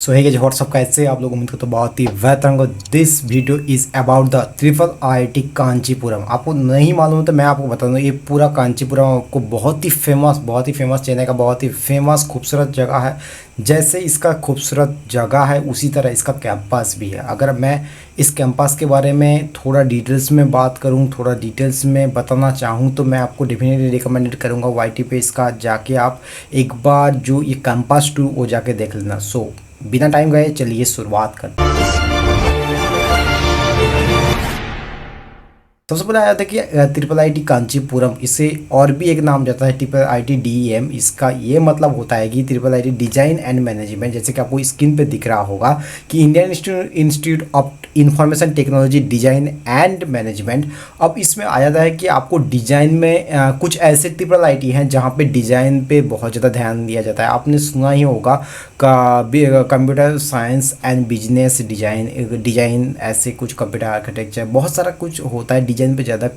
सो है व्हाट्सअप कैसे आप लोग उम्मीद करते हो बहुत ही बेहतर होंगे। This video is about the triple IIT Kanchipuram. आपको नहीं मालूम तो मैं आपको बता दूं, ये पूरा कांचीपुरम आपको बहुत ही फेमस चेन्नई का बहुत ही फेमस खूबसूरत जगह है। जैसे इसका खूबसूरत जगह है उसी तरह इसका कैंपस भी है। अगर मैं इस कैंपस के बारे में थोड़ा डिटेल्स में बात करूं, थोड़ा डिटेल्स में बताना चाहूं तो मैं आपको डेफिनेटली रिकमेंडेड करूंगा वाईटी पे इसका जाके आप एक बार जो ये कैंपस टूर वो जाके देख लेना। सो बिना टाइम गए चलिए शुरुआत करते हैं। सबसे पहले आया था कि ट्रिपल आईटी कांचीपुरम, इसे और भी एक नाम जाता है ट्रिपल आईटी डीएम। इसका ये मतलब होता है कि triple IT design and management. जैसे कि आपको स्क्रीन पे दिख रहा होगा कि Indian institute of information technology design and management. अब इसमें आ जाता है कि आपको डिजाइन में कुछ ऐसे ट्रिपल आईटी हैं जहाँ पे डिजाइन पे बहुत ज़्यादा ध्यान दिया जाता है। आपने सुना ही होगा computer science and business design ऐसे कुछ कंप्यूटर आर्किटेक्चर बहुत सारा कुछ होता है। डिजाइन पे ज़्यादा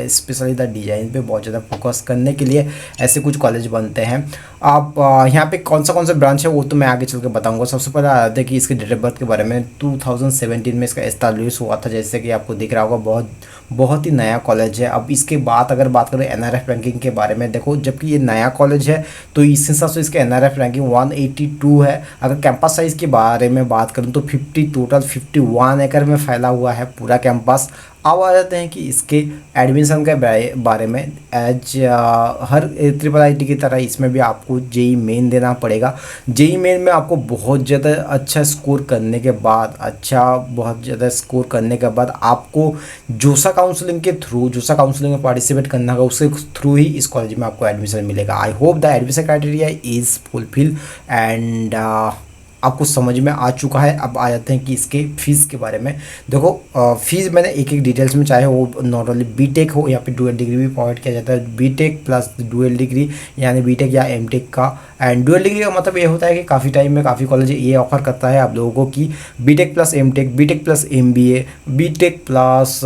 स्पेशली द डिजाइन पे बहुत ज़्यादा फोकस करने के लिए ऐसे कुछ कॉलेज बनते हैं। आप यहाँ पे कौन सा ब्रांच है वो तो मैं आगे चल के बताऊंगा। सबसे पहले आते हैं कि इसके डेट ऑफ बर्थ के बारे में 2017 में इसका एस्टैब्लिश हुआ था। जैसे कि आपको दिख रहा होगा बहुत ही नया कॉलेज है। अब इसके बाद अगर बात करें एनआरएफ रैंकिंग के बारे में, देखो जबकि ये नया कॉलेज है तो इस हिसाब से इसका एनआरएफ रैंकिंग 182 है। अगर कैंपस साइज़ के बारे में बात करूँ तो 51 एकड़ में फैला हुआ है पूरा कैंपस। अब आ जाते हैं कि इसके एडमिशन के बारे में। हर ट्रिपल आईटी की तरह इसमें भी आपको जेई मेन देना पड़ेगा। जेई मेन में आपको बहुत ज़्यादा अच्छा स्कोर करने के बाद आपको जोसा काउंसलिंग में पार्टिसिपेट करना होगा। उसके थ्रू ही इस कॉलेज में आपको एडमिशन मिलेगा। I hope the admission criteria is fulfil and आपको समझ में आ चुका है। अब आ जाते हैं कि इसके फीस के बारे में। देखो फीस मैंने एक डिटेल्स में, चाहे वो नॉट ओनली बीटेक हो या फिर डुअल डिग्री भी प्रोवाइड किया जाता है। बीटेक प्लस डुअल डिग्री यानी बीटेक या एमटेक का। एंड डुअल डिग्री का मतलब ये होता है कि काफ़ी टाइम में काफ़ी कॉलेज ये ऑफर करता है आप लोगों को कि B Tech plus M Tech, B Tech plus MBA, B Tech plus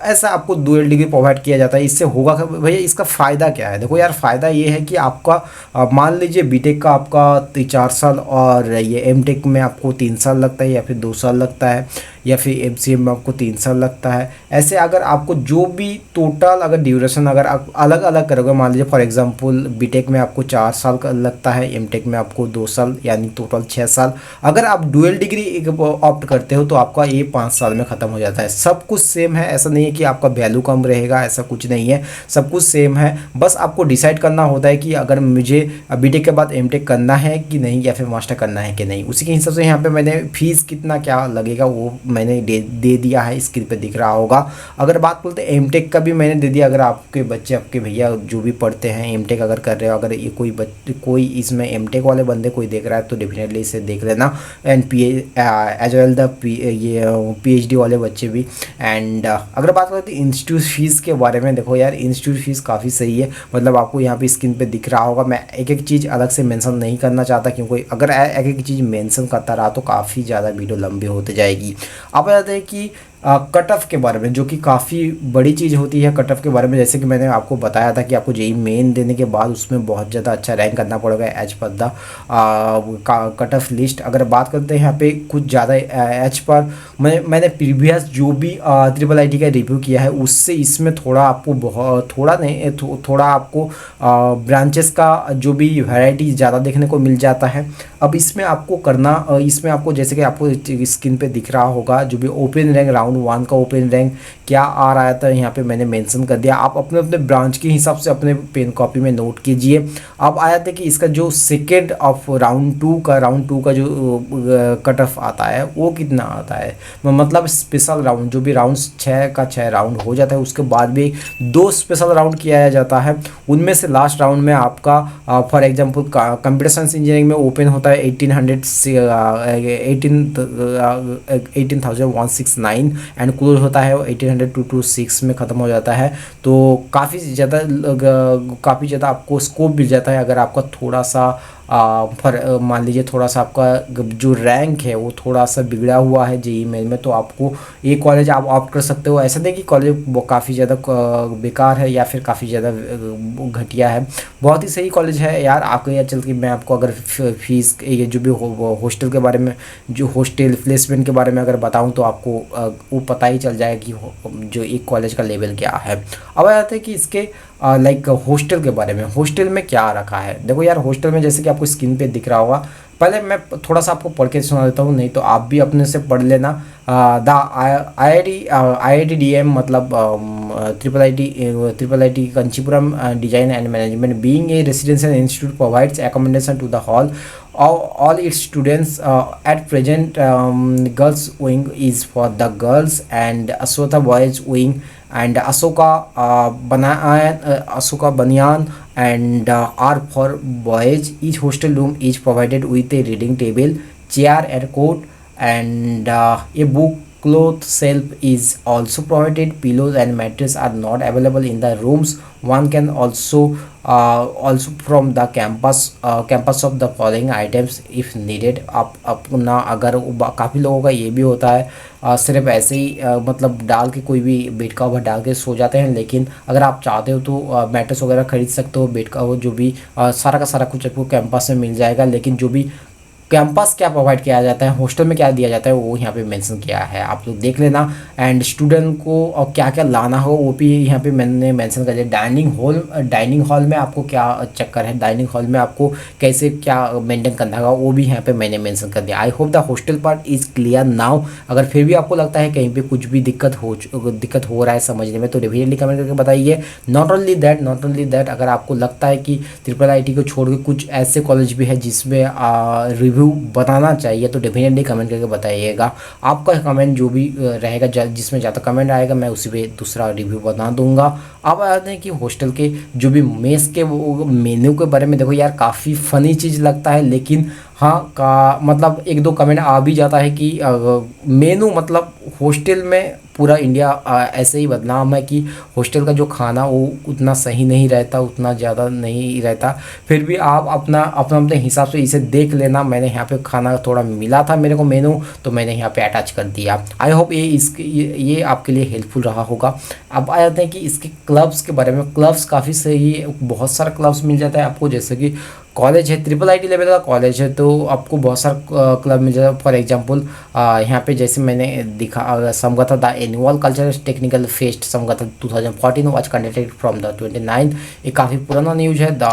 ऐसा आपको डुअल डिग्री प्रोवाइड किया जाता है। इससे होगा भैया इसका फ़ायदा क्या है? देखो यार, फ़ायदा ये है कि आपका मान लीजिए बीटेक का आपका 4 साल और ये एमटेक में आपको 3 साल लगता है या फिर 2 साल लगता है या फिर एमसीए में आपको 3 साल लगता है। ऐसे अगर आपको जो भी टोटल अगर ड्यूरेशन अगर आप अलग अलग करोगे, मान लीजिए फॉर एग्जांपल बीटेक में आपको 4 साल का लगता है, एमटेक में आपको 2 साल यानी टोटल 6 साल। अगर आप डुअल डिग्री ऑप्ट करते हो तो आपका ये 5 साल में ख़त्म हो जाता है। सब कुछ सेम है, ऐसा नहीं है कि आपका वैल्यू कम रहेगा, ऐसा कुछ नहीं है, सब कुछ सेम है। बस आपको डिसाइड करना होता है कि अगर मुझे बीटेक के बाद एमटेक करना है कि नहीं या फिर मास्टर करना है कि नहीं। उसी के हिसाब से यहाँ पे मैंने फीस कितना क्या लगेगा वो मैंने दे दिया है, स्क्रीन पे दिख रहा होगा। अगर बात बोलते हैं एमटेक का भी मैंने दे दिया। अगर आपके बच्चे आपके भैया जो भी पढ़ते हैं एमटेक अगर कर रहे हो, अगर ये कोई इसमें एमटेक वाले बंदे कोई देख रहा है तो डेफिनेटली इसे देख लेना। And as well the PhD वाले बच्चे भी। एंड अगर बात करते हैं इंस्टीट्यूट फीस के बारे में, देखो यार इंस्टीट्यूट फीस काफ़ी सही है। मतलब आपको यहाँ पे स्क्रीन पे दिख रहा होगा। मैं एक चीज़ अलग से मेंशन नहीं करना चाहता क्योंकि अगर एक चीज़ मेंशन करता रहा तो काफ़ी ज़्यादा वीडियो लंबी होती जाएगी। अब बताते हैं कि कट ऑफ के बारे में, जो कि काफ़ी बड़ी चीज़ होती है कट ऑफ के बारे में। जैसे कि मैंने आपको बताया था कि आपको जेई मेन देने के बाद उसमें बहुत ज़्यादा अच्छा रैंक करना पड़ेगा as per the cut off list. अगर बात करते हैं यहाँ पे कुछ ज़्यादा एज पर मैंने प्रीवियस जो भी ट्रिपल आईटी का रिव्यू किया है उससे इसमें थोड़ा आपको थोड़ा आपको ब्रांचेस का जो भी वैरायटी ज़्यादा देखने को मिल जाता है। अब इसमें आपको जैसे कि आपको स्क्रीन पे दिख रहा होगा जो भी ओपन रैंक राउंड 1 का ओपन रैंक क्या आ रहा था यहाँ पे मैंने मेंशन कर दिया। आप अपने अपने ब्रांच के हिसाब से अपने पेन कॉपी में नोट कीजिए। अब आया था कि इसका जो सेकेंड ऑफ राउंड टू का जो कट ऑफ आता है वो कितना आता है। मतलब स्पेशल राउंड जो भी राउंड 6 राउंड हो जाता है उसके बाद भी 2 स्पेशल राउंड किया जाता है। उनमें से लास्ट राउंड में आपका for example computer science engineering में ओपन होता है 18,169 एंड क्लोज होता है 18,226 में ख़त्म हो जाता है। तो काफ़ी ज़्यादा आपको स्कोप मिल जाता है अगर आपका थोड़ा सा फॉर मान लीजिए थोड़ा सा आपका जो रैंक है वो थोड़ा सा बिगड़ा हुआ है जेईई मेन में, तो आपको ये कॉलेज आप ऑप्ट कर सकते हो। ऐसा नहीं कि कॉलेज काफ़ी ज़्यादा बेकार है या फिर काफ़ी ज़्यादा घटिया है, बहुत ही सही कॉलेज है यार। आपको यार चल के मैं आपको अगर फीस ये जो भी हॉस्टल के बारे में, जो हॉस्टल प्लेसमेंट के बारे में अगर बताऊं तो आपको वो पता ही चल जाएगा कि जो एक कॉलेज का लेवल क्या है। अब आ जाते हैं कि इसके लाइक हॉस्टल के बारे में। हॉस्टल में क्या रखा है, देखो यार हॉस्टल में जैसे कि आपको स्क्रीन पे दिख रहा होगा, पहले मैं थोड़ा सा आपको पढ़ के सुना देता हूँ, नहीं तो आप भी अपने से पढ़ लेना। द IITDM मतलब triple I T Kanchipuram design and management being a residential institute provides accommodation to the hall all its students at present. Girls wing is for the girls and Aswata boys wing and Asoka Banyan and are for boys. Each hostel room is provided with a reading table, chair and coat, and a book cloth shelf is also provided. Pillows and mattress are not available in the rooms. One can also from the campus of the following items if needed. आप अपना अगर काफ़ी लोगों का ये भी होता है सिर्फ ऐसे ही मतलब डाल के कोई भी बेड कवर डाल के सो जाते हैं, लेकिन अगर आप चाहते हो तो मैट्रेस वगैरह खरीद सकते हो, बेड कवर जो भी सारा का सारा कुछ आपको कैंपस में मिल जाएगा। लेकिन जो भी कैंपस क्या प्रोवाइड किया जाता है, हॉस्टल में क्या दिया जाता है, वो यहाँ पे मेंशन किया है, आप लोग देख लेना। एंड स्टूडेंट को और क्या क्या लाना हो वो भी यहाँ पे मैंने मेंशन कर दिया। डाइनिंग हॉल में आपको क्या चक्कर है, डाइनिंग हॉल में आपको कैसे क्या मेंटेन करना होगा, वो भी यहाँ पे मैंने मेंशन कर दिया। I hope the hostel part is clear now. अगर फिर भी आपको लगता है कहीं पर कुछ भी दिक्कत हो रहा है समझने में तो डेफिनेटली कमेंट करके बताइए। नॉट ओनली दैट अगर आपको लगता है कि IIIT को छोड़ के कुछ ऐसे कॉलेज भी है जिसमें रिव्यू बताना चाहिए तो डेफिनेटली कमेंट करके बताइएगा। आपका कमेंट जो भी रहेगा, जिसमें ज़्यादा कमेंट आएगा मैं उसी पे दूसरा रिव्यू बना दूंगा। अब आते हैं कि हॉस्टल के जो भी मेस के वो मेन्यू के बारे में। देखो यार काफ़ी फ़नी चीज़ लगता है, लेकिन हाँ का मतलब एक दो कमेंट आ भी जाता है कि मेनू मतलब हॉस्टल में पूरा इंडिया ऐसे ही बदनाम है कि हॉस्टल का जो खाना वो उतना सही नहीं रहता, उतना ज़्यादा नहीं रहता। फिर भी आप अपने हिसाब से इसे देख लेना। मैंने यहाँ पे खाना थोड़ा मिला था मेरे को मेनू, तो मैंने यहाँ पे अटैच कर दिया। आई होप ये आपके लिए हेल्पफुल रहा होगा। अब आ जाते हैं कि इसके क्लब्स के बारे में। क्लब्स काफ़ी सही है, बहुत सारा क्लब्स मिल जाता है आपको। जैसे कि कॉलेज है, IIIT लेवल का कॉलेज है तो आपको बहुत सारा क्लब मिल जाता है। फॉर एग्जांपल यहाँ पे जैसे मैंने Samagata the annual cultural technical fest Samagata 2014 was conducted from the 29। ये काफ़ी पुराना न्यूज है। The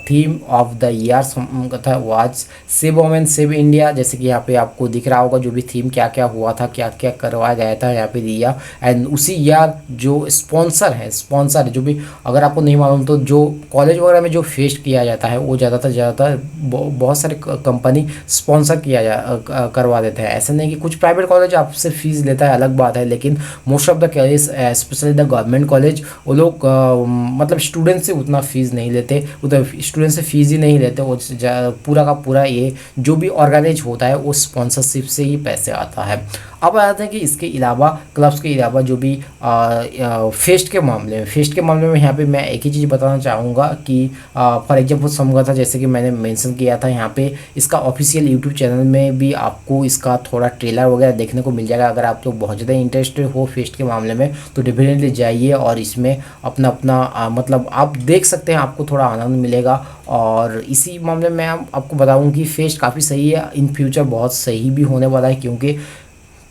theme of the year Samagata was save women save India. जैसे कि यहाँ पे आपको दिख रहा होगा जो भी थीम क्या क्या हुआ था, क्या क्या करवाया गया था यहाँ पे दिया। एंड उसी ईयर जो स्पॉन्सर जो भी, अगर आपको नहीं मालूम तो जो कॉलेज वगैरह में जो फेस्ट किया जाता है वो ज़्यादातर बहुत सारे कंपनी स्पॉन्सर करवा देते हैं। ऐसा नहीं कि कुछ प्राइवेट कॉलेज आपसे फीस लेता है, अलग बात है, लेकिन most of the college specially the government college वो लोग मतलब स्टूडेंट से उतना फीस नहीं लेते, स्टूडेंट से फीस ही नहीं लेते। वो पूरा का पूरा ये जो भी ऑर्गेनाइज होता है वो स्पॉन्सरशिप से ही पैसे आता है। अब आते हैं कि इसके अलावा क्लब्स के अलावा जो भी फेस्ट के मामले में यहाँ पे मैं एक ही चीज़ बताना चाहूँगा कि फॉर एग्जाम्पल समझा था जैसे कि मैंने मेंशन किया था यहाँ पे इसका ऑफिशियल यूट्यूब चैनल में भी आपको इसका थोड़ा ट्रेलर वगैरह देखने को मिल जाएगा। अगर आप लोग बहुत ज़्यादा इंटरेस्टेड हो फेस्ट के मामले में तो डेफिनेटली जाइए और इसमें अपना मतलब आप देख सकते हैं, आपको थोड़ा आनंद मिलेगा। और इसी मामले में आपको बताऊँ कि फेस्ट काफ़ी सही है, इन फ्यूचर बहुत सही भी होने वाला है, क्योंकि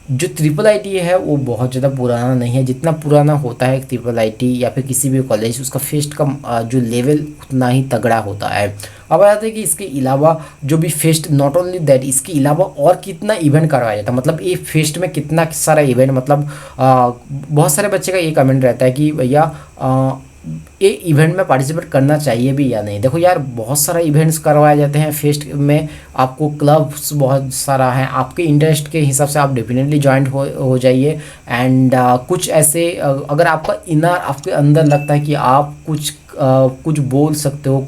जो IIIT है वो बहुत ज़्यादा पुराना नहीं है। जितना पुराना होता है IIIT या फिर किसी भी कॉलेज, उसका फेस्ट का जो लेवल उतना ही तगड़ा होता है। अब आ जाते हैं कि इसके अलावा जो भी फेस्ट, नॉट ओनली दैट, इसके अलावा और कितना इवेंट करवाया जाता है, मतलब ये फेस्ट में कितना सारा इवेंट, मतलब बहुत सारे बच्चे का ये कमेंट रहता है कि भैया ये इवेंट में पार्टिसिपेट करना चाहिए भी या नहीं। देखो यार बहुत सारा इवेंट्स करवाए जाते हैं फेस्ट में, आपको क्लब्स बहुत सारा है, आपके इंटरेस्ट के हिसाब से आप डेफिनेटली ज्वाइन हो जाइए। एंड कुछ ऐसे अगर आपके अंदर लगता है कि आप कुछ बोल सकते हो,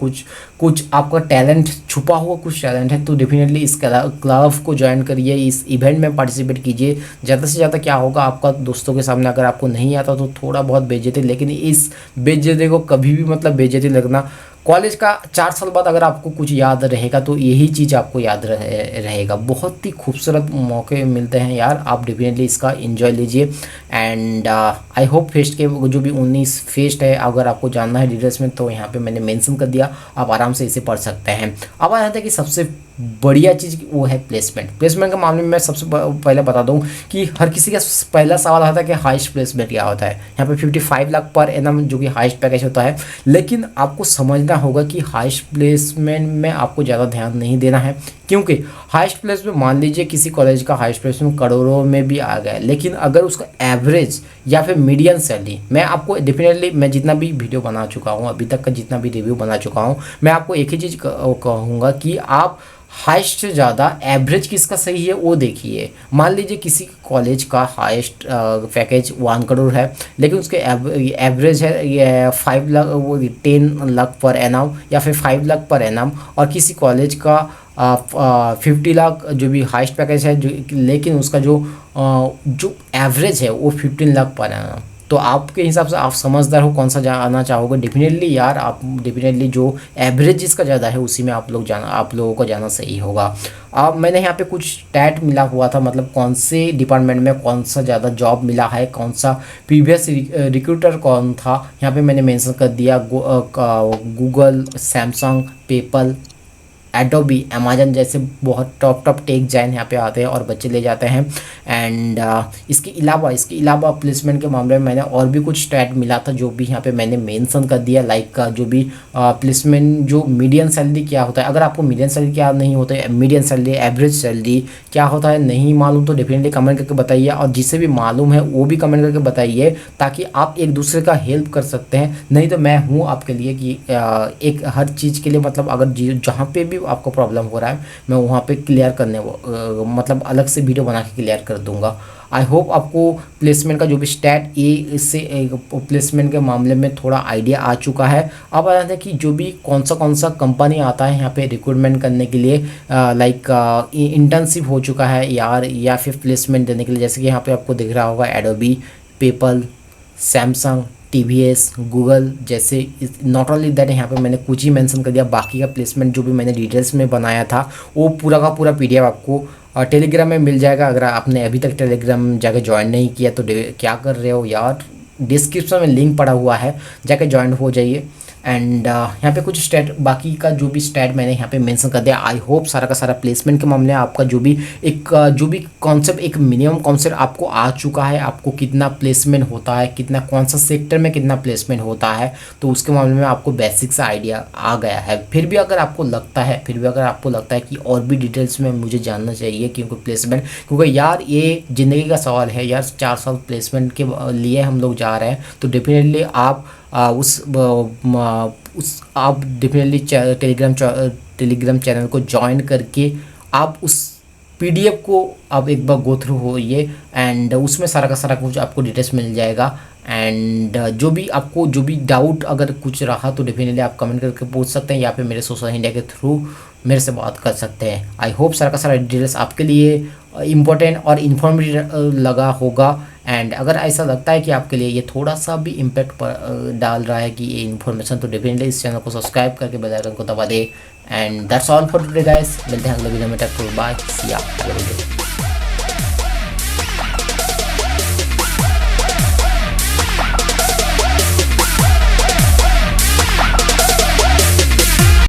कुछ आपका टैलेंट छुपा हुआ कुछ टैलेंट है तो डेफिनेटली इस क्लब को ज्वाइन करिए, इस इवेंट में पार्टिसिपेट कीजिए। ज़्यादा से ज़्यादा क्या होगा, आपका दोस्तों के सामने अगर आपको नहीं आता तो थोड़ा बहुत बेइज्जती, लेकिन इस बेइज्जती को कभी भी मतलब बेइज्जती लगना कॉलेज का 4 साल बाद अगर आपको कुछ याद रहेगा तो यही चीज़ आपको याद रहेगा। बहुत ही खूबसूरत मौके मिलते हैं यार, आप डेफिनेटली इसका एंजॉय लीजिए। एंड आई होप फेस्ट के जो भी 19 फेस्ट है, अगर आपको जानना है डिटेल्स में तो यहाँ पे मैंने मेंशन कर दिया, आप आराम से इसे पढ़ सकते हैं। अब आ जाता है कि सबसे बढ़िया चीज़ वो है प्लेसमेंट। प्लेसमेंट के मामले में मैं सबसे पहले बता दूं कि हर किसी का पहला सवाल आता है कि हाईएस्ट प्लेसमेंट क्या होता है। यहाँ पे 55 लाख पर एनम जो कि हाईएस्ट पैकेज होता है, लेकिन आपको समझना होगा कि हाईएस्ट प्लेसमेंट में आपको ज़्यादा ध्यान नहीं देना है, क्योंकि हाईएस्ट प्लेसमेंट मान लीजिए किसी कॉलेज का हाईएस्ट प्लेसमेंट करोड़ों में भी आ गया है, लेकिन अगर उसका एवरेज या फिर मीडियन सैलरी, मैं आपको डेफिनेटली मैं जितना भी वीडियो बना चुका हूँ अभी तक का, जितना भी रिव्यू बना चुका हूँ, मैं आपको एक ही चीज़ कहूँगा कि आप हाईएस्ट से ज़्यादा एवरेज किसका सही है वो देखिए। मान लीजिए किसी कॉलेज का हाईएस्ट पैकेज 1 करोड़ है, लेकिन उसके एवरेज है ये 5 लाख, वो 10 लाख पर एनम या फिर 5 लाख पर एनम, और किसी कॉलेज का 50 लाख जो भी हाईएस्ट पैकेज है जो, लेकिन उसका जो एवरेज है वो 15 लाख पर एनम। तो आपके हिसाब से आप समझदार हो, कौन सा जाना चाहोगे? डेफिनेटली यार आप डेफिनेटली जो एवरेज जिसका ज़्यादा है उसी में आप लोगों को जाना सही होगा। अब मैंने यहाँ पे कुछ स्टैट मिला हुआ था, मतलब कौन से डिपार्टमेंट में कौन सा ज़्यादा जॉब मिला है, कौन सा प्रीवियस रिक्रूटर कौन था, यहाँ पे मैंने मेंशन कर दिया। Google, Samsung, PayPal, Adobe, Amazon जैसे बहुत टॉप टेक जाइन यहाँ पे आते हैं और बच्चे ले जाते हैं। एंड इसके अलावा प्लेसमेंट के मामले में मैंने और भी कुछ स्टैट मिला था जो भी यहाँ पे मैंने मेंशन कर दिया। लाइक जो भी प्लेसमेंट जो मीडियन सैलरी क्या होता है, अगर आपको मीडियन सैलरी क्या नहीं होता है, मीडियन सैलरी एवरेज सैलरी क्या होता है नहीं मालूम तो डेफिनेटली कमेंट करके बताइए, और जिसे भी मालूम है वो भी कमेंट करके बताइए, ताकि आप एक दूसरे का हेल्प कर सकते हैं। नहीं तो मैं हूँ आपके लिए कि एक हर चीज़ के लिए, मतलब अगर जहाँ पे भी आपको प्रॉब्लम हो रहा है मैं वहाँ पे क्लियर करने मतलब अलग से वीडियो बना के क्लियर कर दूंगा। आई होप आपको प्लेसमेंट का जो भी स्टैट इससे प्लेसमेंट के मामले में थोड़ा आइडिया आ चुका है। अब आ जाता है कि जो भी कौन सा कंपनी आता है यहाँ पे रिक्रूटमेंट करने के लिए, लाइक इंटर्नशिप हो चुका है यार, या फिर प्लेसमेंट देने के लिए, जैसे कि यहाँ पे आपको दिख रहा होगा Adobe, PayPal, Samsung, TVS, Google जैसे। नॉट ओनली दैट, यहाँ पे मैंने कुछ ही मेंशन कर दिया, बाकी का प्लेसमेंट जो भी मैंने डिटेल्स में बनाया था वो पूरा का पूरा PDF आपको टेलीग्राम में मिल जाएगा। अगर आपने अभी तक टेलीग्राम जाके ज्वाइन नहीं किया तो क्या कर रहे हो यार, डिस्क्रिप्शन में लिंक पड़ा हुआ है, जाके ज्वाइन हो जाइए। एंड यहाँ पे कुछ स्टैट, बाकी का जो भी स्टैट मैंने यहाँ पे मेंशन कर दिया। आई होप सारा का सारा प्लेसमेंट के मामले में आपका जो भी कॉन्सेप्ट, एक मिनिमम कॉन्सेप्ट आपको आ चुका है। आपको कितना प्लेसमेंट होता है, कितना कौन सा सेक्टर में कितना प्लेसमेंट होता है, तो उसके मामले में आपको बेसिक सा आइडिया आ गया है। फिर भी अगर आपको लगता है कि और भी डिटेल्स में मुझे जानना चाहिए, क्योंकि यार ये ज़िंदगी का सवाल है यार, 4 साल प्लेसमेंट के लिए हम लोग जा रहे हैं, तो डेफिनेटली आप आप डेफिनेटली टेलीग्राम चैनल को ज्वाइन करके आप उस PDF को आप एक बार गो थ्रू होइए, एंड उसमें सारा का सारा कुछ आपको डिटेल्स मिल जाएगा। एंड जो भी डाउट अगर कुछ रहा तो डेफिनेटली आप कमेंट करके पूछ सकते हैं, या फिर मेरे सोशल मीडिया के थ्रू मेरे से बात कर सकते हैं। आई होप सारा का सारा डिटेल्स आपके लिए इम्पोर्टेंट और इन्फॉर्मेटिव लगा होगा। एंड अगर ऐसा लगता है कि आपके लिए ये थोड़ा सा भी इम्पैक्ट डाल रहा है कि ये इन्फॉर्मेशन, तो डेफिनेटली इस चैनल को सब्सक्राइब करके बेल आइकन को दबा दे। And that's all for today guys, मिलते हैं अगले वीडियो में, तक बाय, सी या।